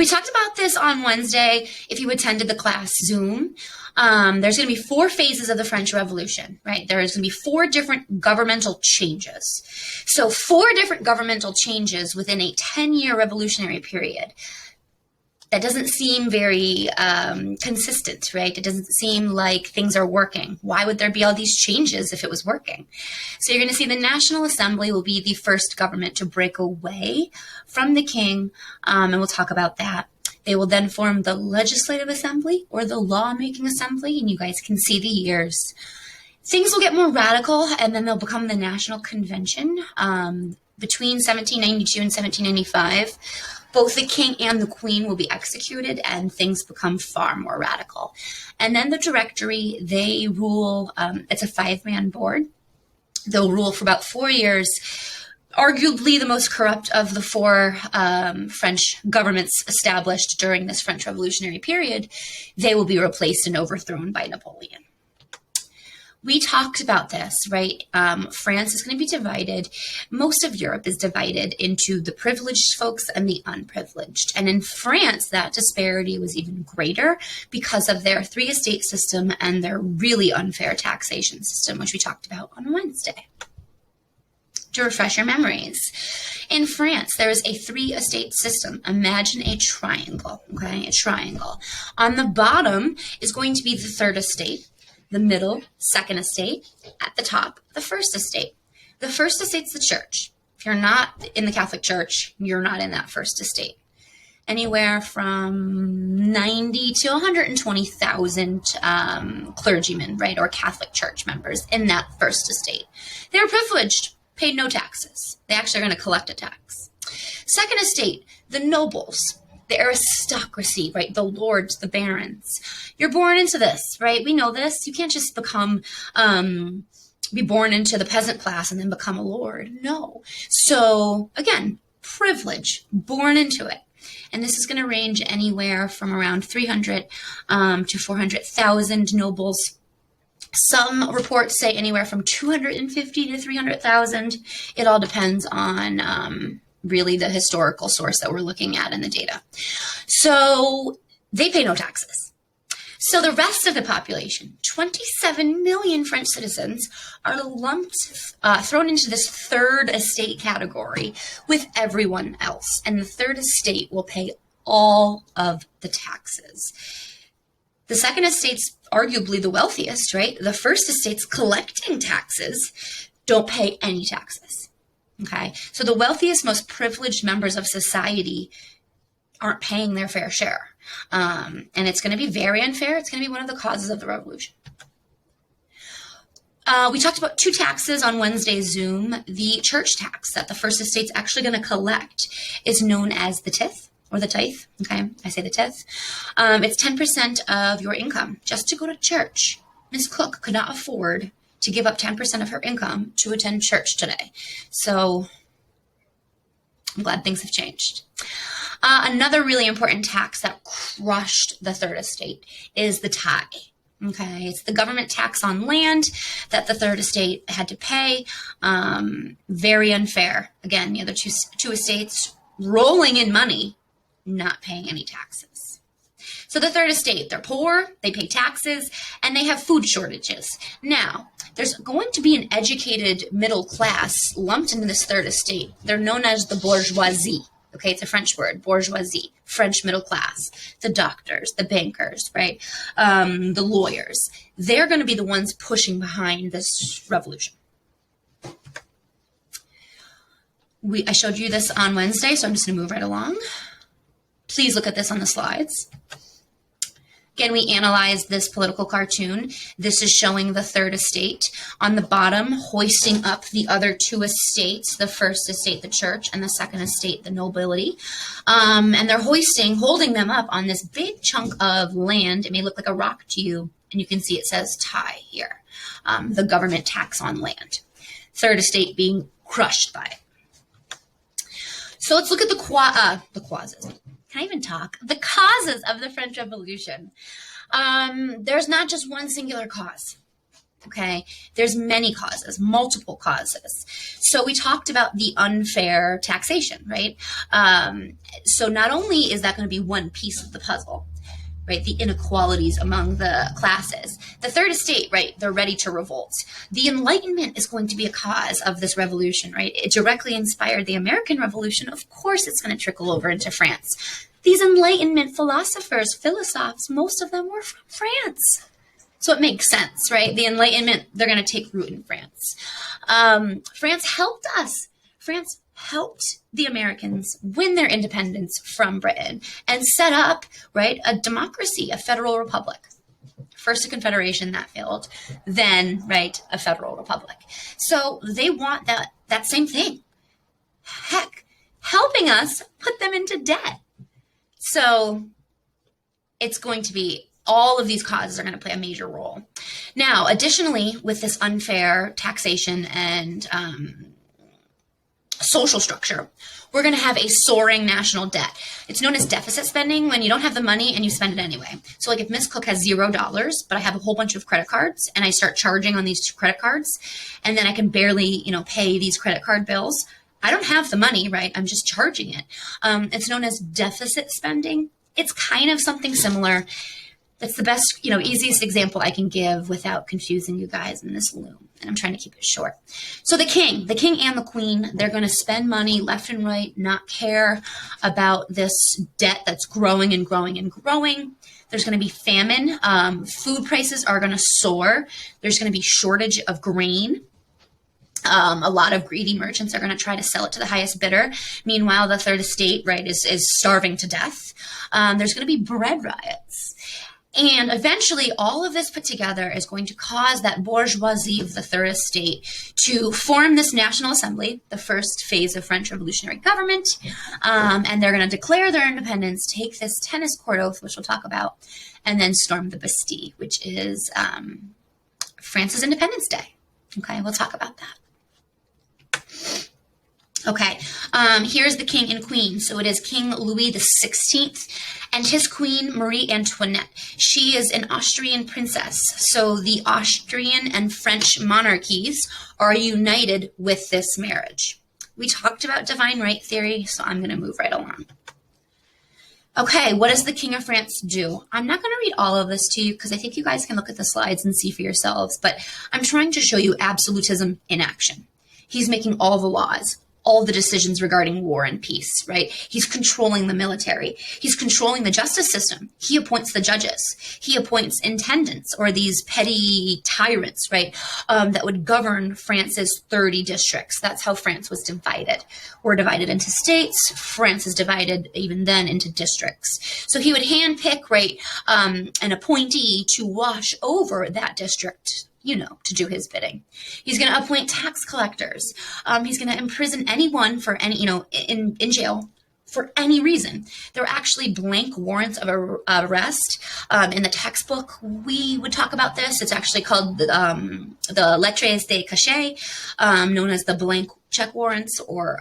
We talked about this on Wednesday. If you attended the class Zoom, there's going to be 4 phases of the French Revolution, right? There's going to be 4 different governmental changes. So 4 different governmental changes within a 10-year revolutionary period. That doesn't seem very consistent, right? It doesn't seem like things are working. Why would there be all these changes if it was working? So you're going to see the National Assembly will be the first government to break away from the king, and we'll talk about that. They will then form the Legislative Assembly or the Lawmaking Assembly, and you guys can see the years. Things will get more radical, and then they'll become the National Convention between 1792 and 1795. Both the king and the queen will be executed, and things become far more radical. And then the Directory, they rule, it's a 5-man board. They'll rule for about 4 years, arguably the most corrupt of the 4 French governments established during this French Revolutionary period. They will be replaced and overthrown by Napoleon. We talked about this, right? France is going to be divided. Most of Europe is divided into the privileged folks and the unprivileged. And in France, that disparity was even greater because of their 3-estate system and their really unfair taxation system, which we talked about on Wednesday. To refresh your memories, in France, there is a 3-estate system. Imagine a triangle, okay? A triangle. On the bottom is going to be the 3rd estate. The middle, 2nd estate, at the top, the 1st estate. The 1st estate's the church. If you're not in the Catholic Church, you're not in that 1st estate. Anywhere from 90 to 120,000 clergymen, right, or Catholic Church members in that 1st estate. They were privileged, paid no taxes. They actually are going to collect a tax. 2nd estate, the nobles. The aristocracy, right? The lords, the barons. You're born into this, right? We know this. You can't just become, be born into the peasant class and then become a lord. No. So again, privilege, born into it. And this is going to range anywhere from around 300 to 400,000 nobles. Some reports say anywhere from 250 to 300,000. It all depends on, really the historical source that we're looking at in the data. So they pay no taxes. So the rest of the population, 27 million French citizens, are thrown into this 3rd estate category with everyone else. And the 3rd estate will pay all of the taxes. The 2nd estate's arguably the wealthiest, right? The 1st estate's collecting taxes, don't pay any taxes. Okay, so the wealthiest, most privileged members of society aren't paying their fair share. And it's going to be very unfair. It's going to be one of the causes of the revolution. We talked about 2 taxes on Wednesday's Zoom. The church tax that the 1st estate's actually going to collect is known as the tithe or the tithe. Okay, I say the tithe. It's 10% of your income just to go to church. Miss Cook could not afford to give up 10% of her income to attend church today. So I'm glad things have changed. Another really important tax that crushed the 3rd estate is the tithe. Okay, it's the government tax on land that the 3rd estate had to pay. Very unfair. Again, the other two estates rolling in money, not paying any taxes. So the 3rd estate, they're poor, they pay taxes, and they have food shortages. Now, there's going to be an educated middle class lumped into this 3rd estate. They're known as the bourgeoisie. Okay, it's a French word, bourgeoisie, French middle class. The doctors, the bankers, right? The lawyers. They're going to be the ones pushing behind this revolution. I showed you this on Wednesday, so I'm just going to move right along. Please look at this on the slides. Again, we analyzed this political cartoon. This is showing the 3rd estate. On the bottom, hoisting up the other 2 estates, the 1st estate, the church, and the 2nd estate, the nobility. And they're holding them up on this big chunk of land. It may look like a rock to you, and you can see it says tithe here, the government tax on land. 3rd estate being crushed by it. So let's look at the causes. Can I even talk? The causes of the French Revolution. There's not just one singular cause. Okay, there's many causes, multiple causes. So we talked about the unfair taxation, right? So not only is that going to be one piece of the puzzle, right? The inequalities among the classes. The third estate, right? They're ready to revolt. The Enlightenment is going to be a cause of this revolution, right? It directly inspired the American Revolution. Of course, it's going to trickle over into France. These Enlightenment philosophers, philosophes, most of them were from France. So it makes sense, right? The Enlightenment, they're going to take root in France. France helped us. France helped the Americans win their independence from Britain and set up, right, a democracy, a federal republic. First a confederation, that failed. Then, right, a federal republic. So they want that same thing. Heck, helping us put them into debt. So it's going to be, all of these causes are going to play a major role. Now, additionally, with this unfair taxation and social structure, we're going to have a soaring national debt. It's known as deficit spending when you don't have the money and you spend it anyway. So like if Miss Cook has $0, but I have a whole bunch of credit cards and I start charging on these credit cards, and then I can barely, pay these credit card bills. I don't have the money, right? I'm just charging it. It's known as deficit spending. It's kind of something similar. That's the best, easiest example I can give without confusing you guys in this loom. And I'm trying to keep it short. So the king and the queen, they're going to spend money left and right, not care about this debt that's growing and growing and growing. There's going to be famine. Food prices are going to soar. There's going to be shortage of grain. A lot of greedy merchants are going to try to sell it to the highest bidder. Meanwhile, the third estate, right, is starving to death. There's going to be bread riots. And eventually, all of this put together is going to cause that bourgeoisie of the Third Estate to form this National Assembly, the first phase of French revolutionary government. And they're going to declare their independence, take this tennis court oath, which we'll talk about, and then storm the Bastille, which is France's Independence Day. Okay, we'll talk about that. Okay, here's the king and queen. So it is King Louis XVI and his queen Marie Antoinette. She is an Austrian princess. So the Austrian and French monarchies are united with this marriage. We talked about divine right theory, so I'm going to move right along. Okay, what does the King of France do? I'm not going to read all of this to you because I think you guys can look at the slides and see for yourselves, but I'm trying to show you absolutism in action. He's making all the laws, all the decisions regarding war and peace, right? He's controlling the military. He's controlling the justice system. He appoints the judges. He appoints intendants, or these petty tyrants, right, that would govern France's 30 districts. That's how France was divided. We're divided into states. France is divided even then into districts. So he would handpick, right, an appointee to watch over that district, to do his bidding. He's going to appoint tax collectors. He's going to imprison anyone for any, in jail for any reason. There are actually blank warrants of arrest. In the textbook, we would talk about this. It's actually called the lettres de cachet, known as the blank check warrants or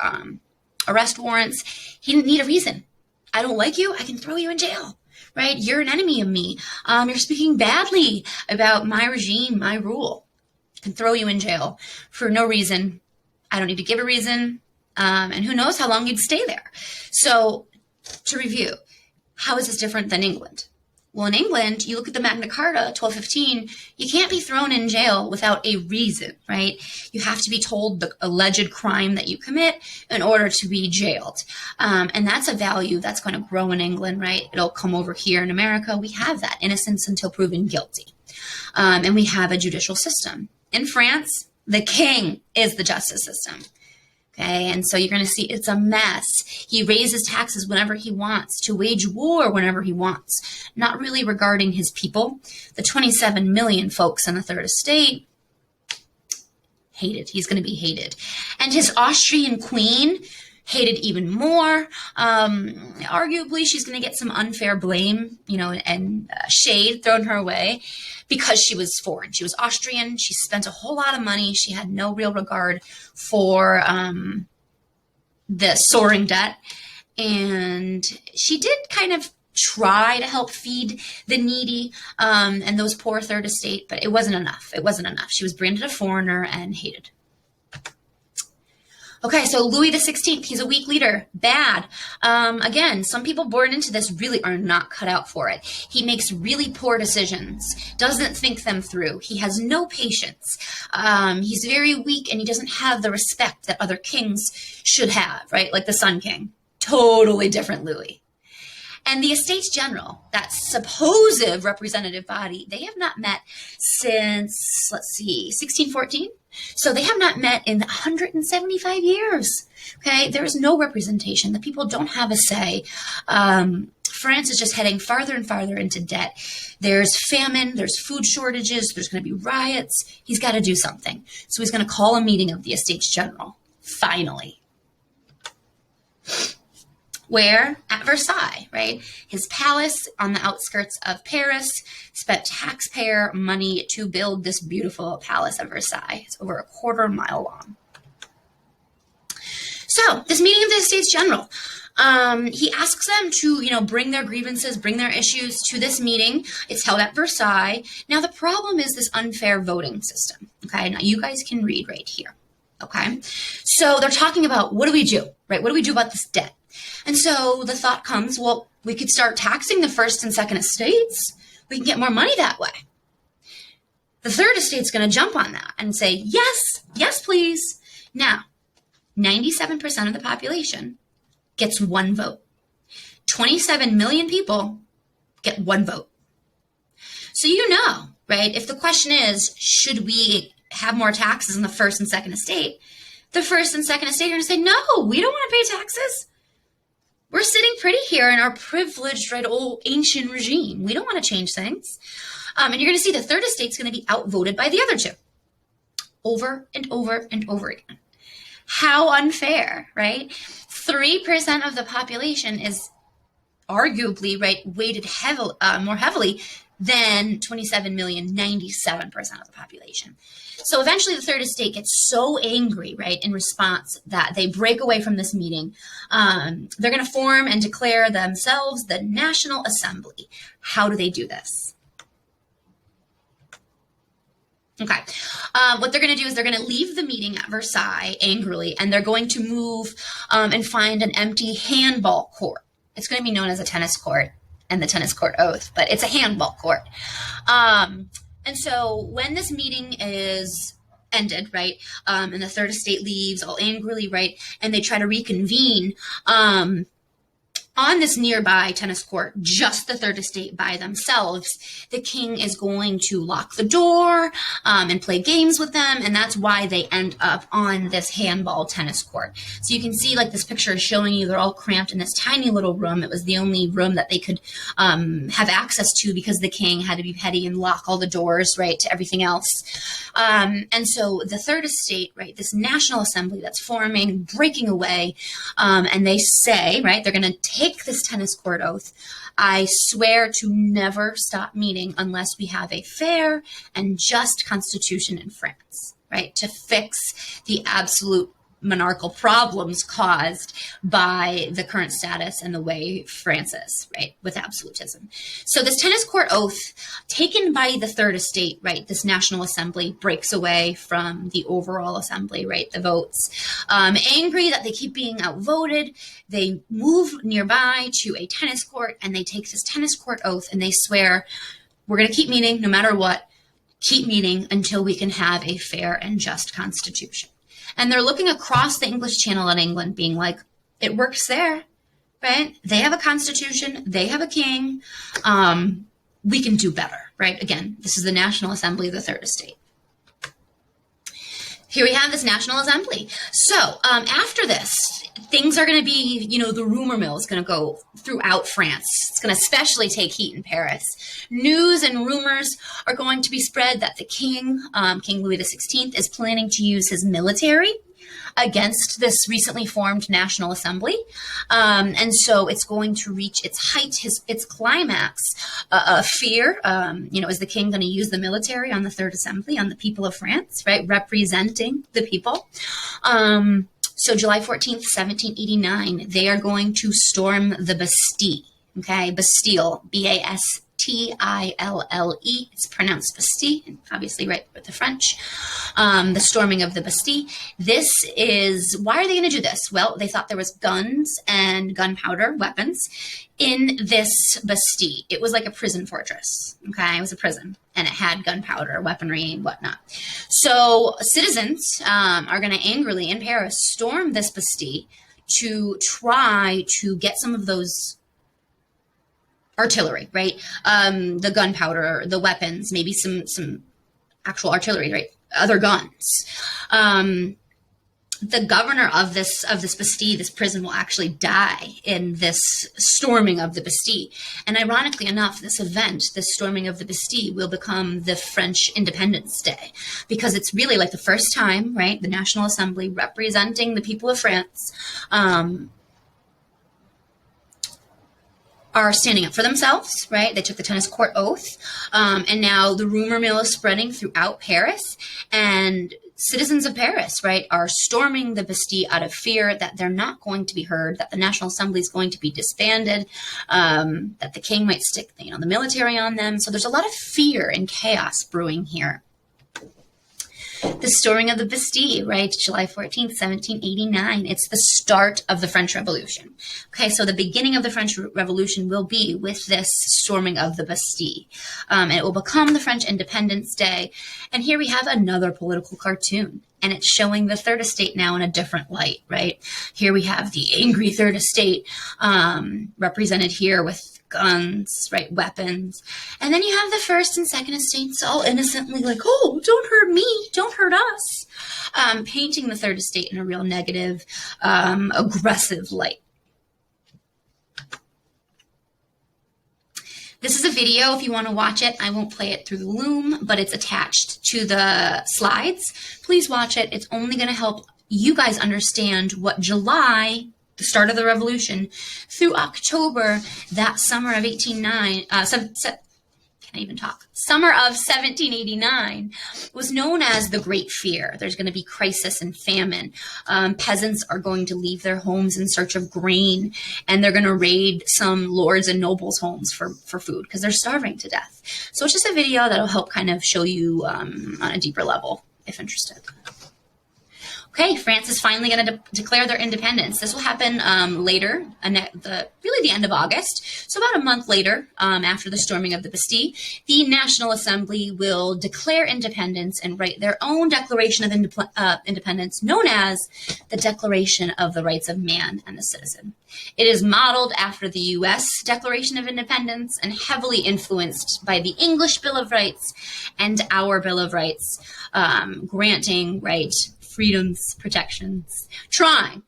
arrest warrants. He didn't need a reason. I don't like you. I can throw you in jail. Right? You're an enemy of me. You're speaking badly about my regime, my rule. I can throw you in jail for no reason. I don't need to give a reason. And who knows how long you'd stay there. So to review, how is this different than England? Well, in England, you look at the Magna Carta, 1215, you can't be thrown in jail without a reason, right? You have to be told the alleged crime that you commit in order to be jailed. And that's a value that's going to grow in England, right? It'll come over here in America. We have that, innocence until proven guilty. And we have a judicial system. In France, the king is the justice system. Okay, and so you're going to see it's a mess. He raises taxes whenever he wants, to wage war whenever he wants, not really regarding his people. The 27 million folks in the Third Estate, hated. He's going to be hated. And his Austrian queen, hated even more. Arguably, she's going to get some unfair blame, and shade thrown her way because she was foreign. She was Austrian. She spent a whole lot of money. She had no real regard for the soaring debt. And she did kind of try to help feed the needy and those poor third estate, but it wasn't enough. It wasn't enough. She was branded a foreigner and hated. Okay, so Louis XVI, he's a weak leader, bad. Again, some people born into this really are not cut out for it. He makes really poor decisions, doesn't think them through. He has no patience. He's very weak, and he doesn't have the respect that other kings should have, right? Like the Sun King. Totally different Louis. And the Estates General, that supposed representative body, they have not met since, 1614. So they have not met in 175 years. Okay, there is no representation. The people don't have a say. France is just heading farther and farther into debt. There's famine, there's food shortages, there's going to be riots. He's got to do something. So he's going to call a meeting of the Estates General, finally. Where? At Versailles, right? His palace on the outskirts of Paris, spent taxpayer money to build this beautiful palace at Versailles. It's over a quarter mile long. So this meeting of the Estates General, he asks them to, bring their grievances, bring their issues to this meeting. It's held at Versailles. Now, the problem is this unfair voting system. Okay, now you guys can read right here. Okay, so they're talking about what do we do, right? What do we do about this debt? And so the thought comes, well, we could start taxing the first and second estates. We can get more money that way. The third estate's going to jump on that and say, yes, yes, please. Now, 97% of the population gets one vote. 27 million people get one vote. So right, if the question is, should we have more taxes in the first and second estate, the first and second estate are going to say, no, we don't want to pay taxes. We're sitting pretty here in our privileged, right, old ancient regime. We don't want to change things. And you're going to see the third estate's going to be outvoted by the other two over and over and over again. How unfair, right? 3% of the population is arguably, right, weighted more heavily than 27 million, 97% of the population. So eventually the third estate gets so angry, right, in response that they break away from this meeting. They're going to form and declare themselves the National Assembly. How do they do this? Okay. What they're going to do is they're going to leave the meeting at Versailles angrily, and they're going to move and find an empty handball court. It's going to be known as a tennis court and the tennis court oath, but it's a handball court. And so when this meeting is ended, right, and the third estate leaves all angrily, right, and they try to reconvene, on this nearby tennis court, just the third estate by themselves, the king is going to lock the door and play games with them, and that's why they end up on this handball tennis court. So you can see, like, this picture is showing you they're all cramped in this tiny little room. It was the only room that they could have access to because the king had to be petty and lock all the doors, right, to everything else. And so the third estate, right, this National Assembly that's forming, breaking away, and they say, right, they're going to take this tennis court oath. I swear to never stop meeting unless we have a fair and just constitution in France, right? To fix the absolute monarchical problems caused by the current status and the way France is, right, with absolutism. So this tennis court oath taken by the third estate, right, this National Assembly breaks away from the overall assembly, right, the votes. Angry that they keep being outvoted, they move nearby to a tennis court and they take this tennis court oath and they swear, we're going to keep meeting no matter what, keep meeting until we can have a fair and just constitution. And they're looking across the English Channel at England being like, it works there, right? They have a constitution. They have a king. We can do better, right? Again, this is the National Assembly of the Third Estate. Here we have this National Assembly. So after this, things are going to be, the rumor mill is going to go throughout France. It's going to especially take heat in Paris. News and rumors are going to be spread that the king, King Louis XVI, is planning to use his military against this recently formed National Assembly. And so it's going to reach its height, its climax of fear. Is the king going to use the military on the Third Assembly, on the people of France, right? Representing the people. So July 14th, 1789, they are going to storm the Bastille. Okay, Bastille, Bastille. It's pronounced Bastille, and obviously right with the French. The storming of the Bastille. This is, why are they going to do this? Well, they thought there was guns and gunpowder weapons in this Bastille. It was like a prison fortress. Okay, it was a prison, and it had gunpowder, weaponry, and whatnot. So citizens are going to angrily in Paris storm this Bastille to try to get some of those artillery, right? The gunpowder, the weapons, maybe some actual artillery, right? Other guns. The governor of this Bastille, this prison, will actually die in this storming of the Bastille. And ironically enough, this event, this storming of the Bastille, will become the French Independence Day, because it's really like the first time, right? The National Assembly representing the people of France are standing up for themselves, right? They took the tennis court oath. And now the rumor mill is spreading throughout Paris, and citizens of Paris, right, are storming the Bastille out of fear that they're not going to be heard, that the National Assembly is going to be disbanded, that the king might stick, the military on them. So there's a lot of fear and chaos brewing here. The storming of the Bastille, right? July 14th, 1789. It's the start of the French Revolution. Okay, so the beginning of the French Revolution will be with this storming of the Bastille. It will become the French Independence Day. And here we have another political cartoon. And it's showing the Third Estate now in a different light, right? Here we have the angry Third Estate represented here with guns, right, weapons. And then you have the First and Second Estates all innocently like, oh, don't hurt me, don't hurt us. Painting the Third Estate in a real negative, aggressive light. This is a video if you want to watch it. I won't play it through the loom, but it's attached to the slides. Please watch it. It's only going to help you guys understand what July, the start of the revolution, through October, that summer of summer of 1789 was known as the Great Fear. There's going to be crisis and famine. Peasants are going to leave their homes in search of grain, and they're going to raid some lords and nobles' homes for food because they're starving to death. So it's just a video that'll help kind of show you on a deeper level if interested. Okay, France is finally going to declare their independence. This will happen later, really the end of August. So about a month later, after the storming of the Bastille, the National Assembly will declare independence and write their own Declaration of Independence, known as the Declaration of the Rights of Man and the Citizen. It is modeled after the U.S. Declaration of Independence and heavily influenced by the English Bill of Rights and our Bill of Rights, granting, right, freedoms, protections, trying.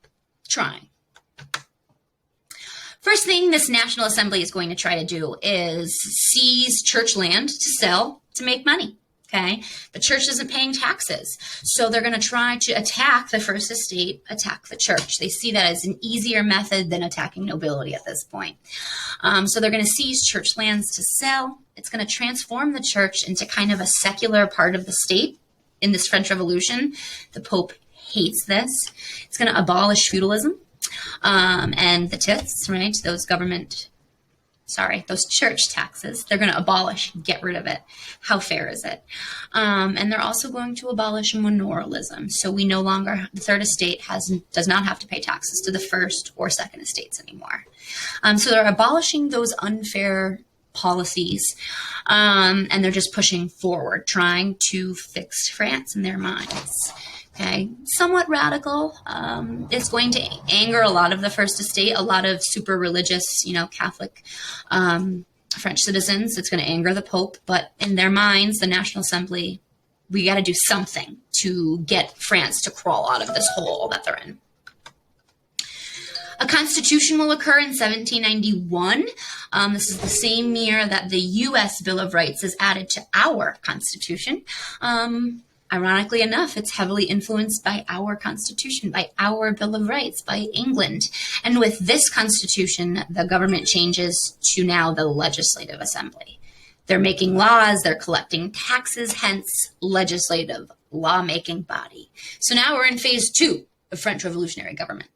First thing this National Assembly is going to try to do is seize church land to sell to make money. Okay, the church isn't paying taxes, so they're going to try to attack the First Estate, attack the church. They see that as an easier method than attacking nobility at this point. So they're going to seize church lands to sell. It's going to transform the church into kind of a secular part of the state. In this French Revolution, the Pope hates this. It's going to abolish feudalism and the tithes, right? Those church taxes. They're going to abolish, get rid of it. How fair is it? And they're also going to abolish manoralism. So we no longer, the Third Estate does not have to pay taxes to the First or Second Estates anymore. So they're abolishing those unfair policies, and they're just pushing forward, trying to fix France in their minds. Okay, somewhat radical. It's going to anger a lot of the First Estate, a lot of super religious, Catholic French citizens. It's going to anger the Pope, but in their minds, the National Assembly, we got to do something to get France to crawl out of this hole that they're in. A constitution will occur in 1791. This is the same year that the U.S. Bill of Rights is added to our Constitution. Ironically enough, it's heavily influenced by our Constitution, by our Bill of Rights, by England. And with this Constitution, the government changes to now the Legislative Assembly. They're making laws, they're collecting taxes, hence legislative lawmaking body. So now we're in phase 2 of French revolutionary government.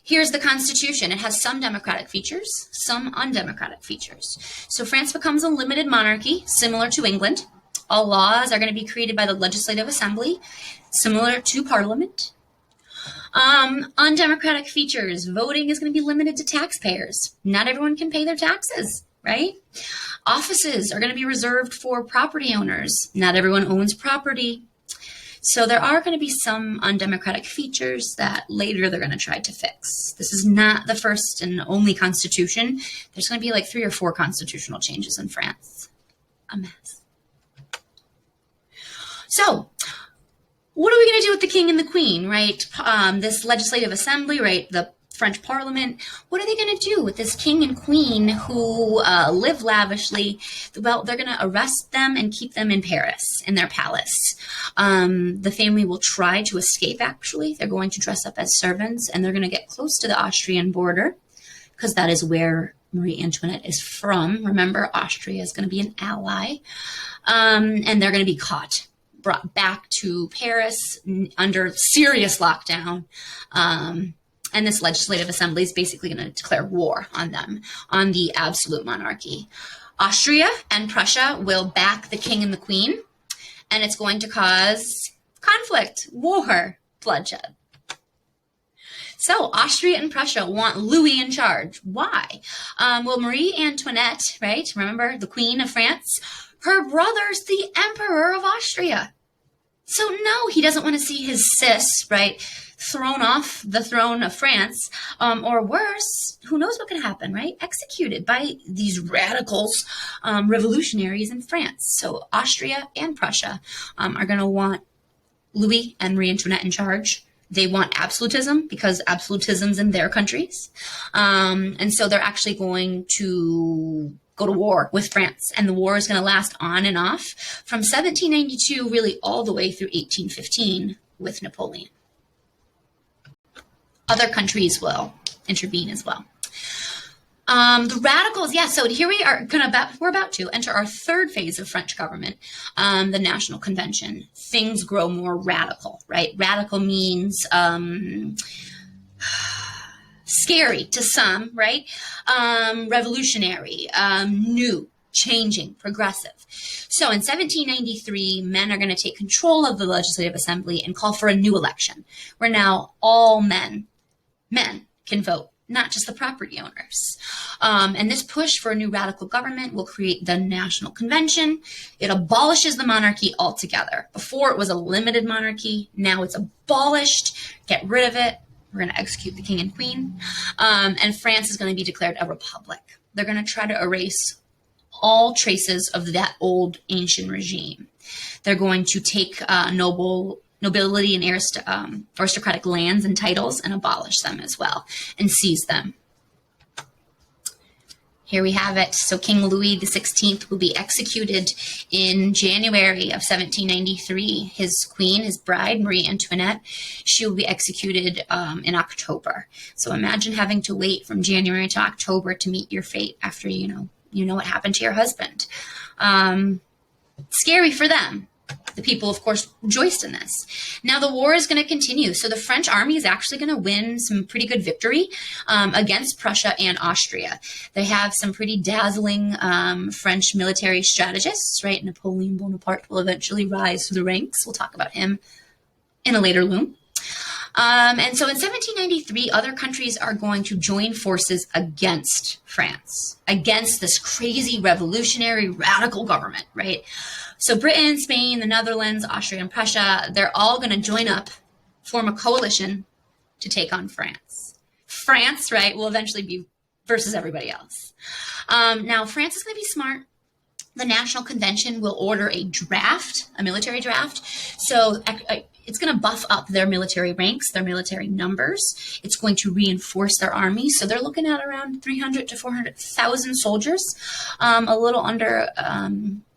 Here's the Constitution. It has some democratic features, some undemocratic features. So France becomes a limited monarchy, similar to England. All laws are going to be created by the Legislative Assembly, similar to Parliament. Undemocratic features. Voting is going to be limited to taxpayers. Not everyone can pay their taxes, right? Offices are going to be reserved for property owners. Not everyone owns property. So there are going to be some undemocratic features that later they're going to try to fix. This is not the first and only constitution. There's going to be like 3 or 4 constitutional changes in France. A mess. So what are we going to do with the king and the queen, right? This legislative assembly, right? The French parliament. What are they going to do with this king and queen who live lavishly? Well, they're going to arrest them and keep them in Paris, in their palace. The family will try to escape, actually. They're going to dress up as servants, and they're going to get close to the Austrian border, because that is where Marie Antoinette is from. Remember, Austria is going to be an ally. And they're going to be caught, brought back to Paris under serious lockdown. And this legislative assembly is basically going to declare war on them, on the absolute monarchy. Austria and Prussia will back the king and the queen, and it's going to cause conflict, war, bloodshed. So Austria and Prussia want Louis in charge. Why? Well, Marie Antoinette, right? Remember the Queen of France? Her brother's the Emperor of Austria. So no, he doesn't want to see his sis, right, thrown off the throne of France, or worse, who knows what could happen, right? Executed by these radicals, revolutionaries in France. So Austria and Prussia are going to want Louis and Marie Antoinette in charge. They want absolutism because absolutism's in their countries. And so they're actually going to go to war with France, and the war is going to last on and off from 1792 really all the way through 1815 with Napoleon. Other countries will intervene as well. The radicals, yeah, so here we are we're about to enter our third phase of French government, the National Convention. Things grow more radical, right? Radical means scary to some, right? Revolutionary, new, changing, progressive. So in 1793, men are going to take control of the Legislative Assembly and call for a new election, where now all men can vote, not just the property owners. And this push for a new radical government will create the National Convention. It abolishes the monarchy altogether. Before it was a limited monarchy. Now it's abolished. Get rid of it. We're going to execute the king and queen. And France is going to be declared a republic. They're going to try to erase all traces of that old ancient regime. They're going to take nobility and aristocratic lands and titles and abolish them as well and seize them. Here we have it. So King Louis XVI will be executed in January of 1793. His queen, his bride, Marie Antoinette, she will be executed in October. So imagine having to wait from January to October to meet your fate after you know what happened to your husband. Scary for them. The people, of course, rejoiced in this. Now the war is going to continue. So the French army is actually going to win some pretty good victory against Prussia and Austria. They have some pretty dazzling French military strategists, right? Napoleon Bonaparte will eventually rise through the ranks. We'll talk about him in a later loom. And so in 1793, other countries are going to join forces against France, against this crazy revolutionary radical government, right? So Britain, Spain, the Netherlands, Austria, and Prussia, they're all going to join up, form a coalition to take on France. France, right, will eventually be versus everybody else. Now, France is going to be smart. The National Convention will order a draft, a military draft. So it's going to buff up their military ranks, their military numbers. It's going to reinforce their army. So they're looking at around 300 to 400,000 soldiers, a little under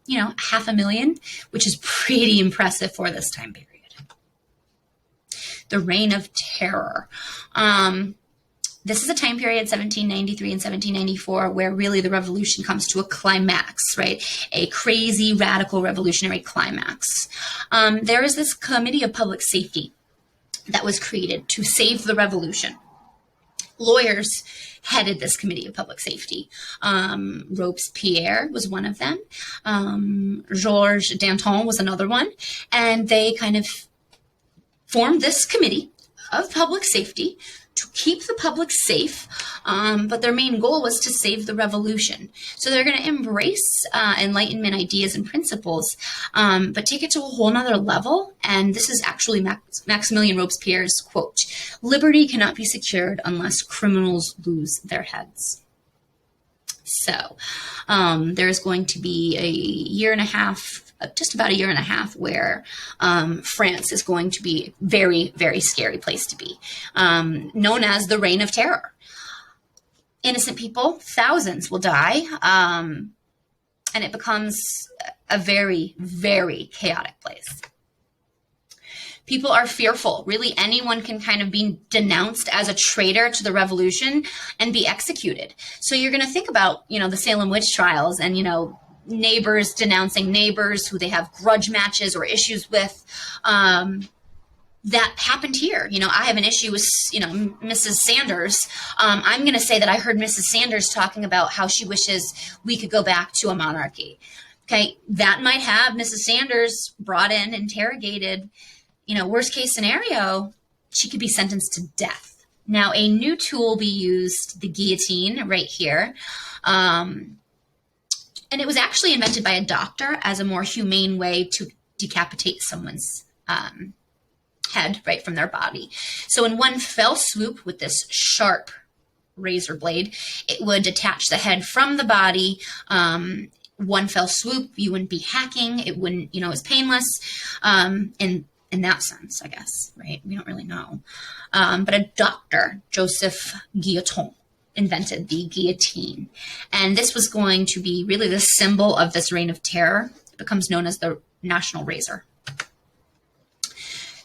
500,000, which is pretty impressive for this time period. The Reign of Terror. This is a time period, 1793 and 1794, where really the revolution comes to a climax, right? A crazy, radical, revolutionary climax. There is this Committee of Public Safety that was created to save the revolution. Lawyers headed this committee of public safety. Robespierre was one of them. Georges Danton was another one. And they kind of formed this committee of public safety to keep the public safe, but their main goal was to save the revolution. So they're going to embrace Enlightenment ideas and principles, but take it to a whole nother level. And this is actually Maximilien Robespierre's quote: "Liberty cannot be secured unless criminals lose their heads." So there's going to be a year and a half, just about a year and a half, where France is going to be a very, very scary place to be, known as the Reign of Terror. Innocent people, thousands, will die, and it becomes a very, very chaotic place. People are fearful. Really, anyone can kind of be denounced as a traitor to the revolution and be executed. So you're going to think about, the Salem witch trials and, neighbors denouncing neighbors who they have grudge matches or issues with. That happened here. I have an issue with, Mrs. Sanders. I'm going to say that I heard Mrs. Sanders talking about how she wishes we could go back to a monarchy. Okay, that might have Mrs. Sanders brought in, interrogated. Worst case scenario, she could be sentenced to death. Now, a new tool will be used, the guillotine, right here. And it was actually invented by a doctor as a more humane way to decapitate someone's head right from their body. So in one fell swoop with this sharp razor blade, it would detach the head from the body. One fell swoop, you wouldn't be hacking. It wouldn't, it's painless. In that sense, I guess, right? We don't really know. But a doctor, Joseph Guillotin, invented the guillotine. And this was going to be really the symbol of this reign of terror. It becomes known as the national razor.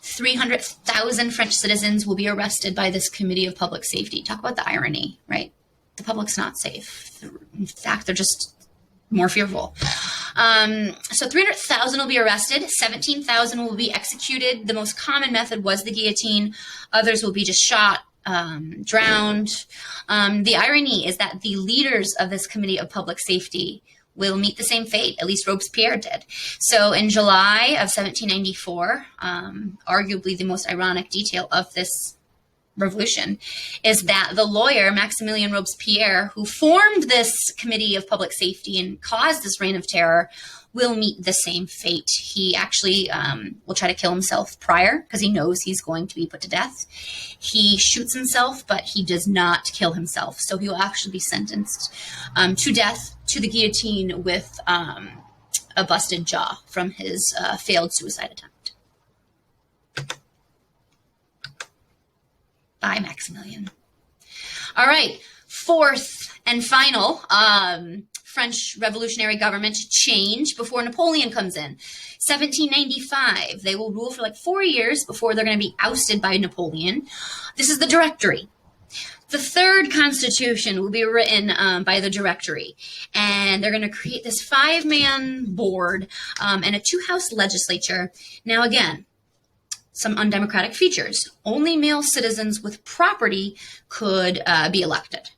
300,000 French citizens will be arrested by this committee of public safety. Talk about the irony, right? The public's not safe. In fact, they're just more fearful. So 300,000 will be arrested. 17,000 will be executed. The most common method was the guillotine. Others will be just shot, drowned. The irony is that the leaders of this committee of public safety will meet the same fate. At least Robespierre did. So in July of 1794, arguably the most ironic detail of this revolution is that the lawyer Maximilien Robespierre, who formed this committee of public safety and caused this reign of terror, will meet the same fate. He actually will try to kill himself prior because he knows he's going to be put to death. He shoots himself, but he does not kill himself. So he will actually be sentenced to death, to the guillotine, with a busted jaw from his failed suicide attempt. By Maximilian. All right, fourth and final French revolutionary government change before Napoleon comes in. 1795, they will rule for like 4 years before they're going to be ousted by Napoleon. This is the Directory. The third constitution will be written by the Directory, and they're going to create this 5-man board and a 2-house legislature. Now again, some undemocratic features. Only male citizens with property could be elected.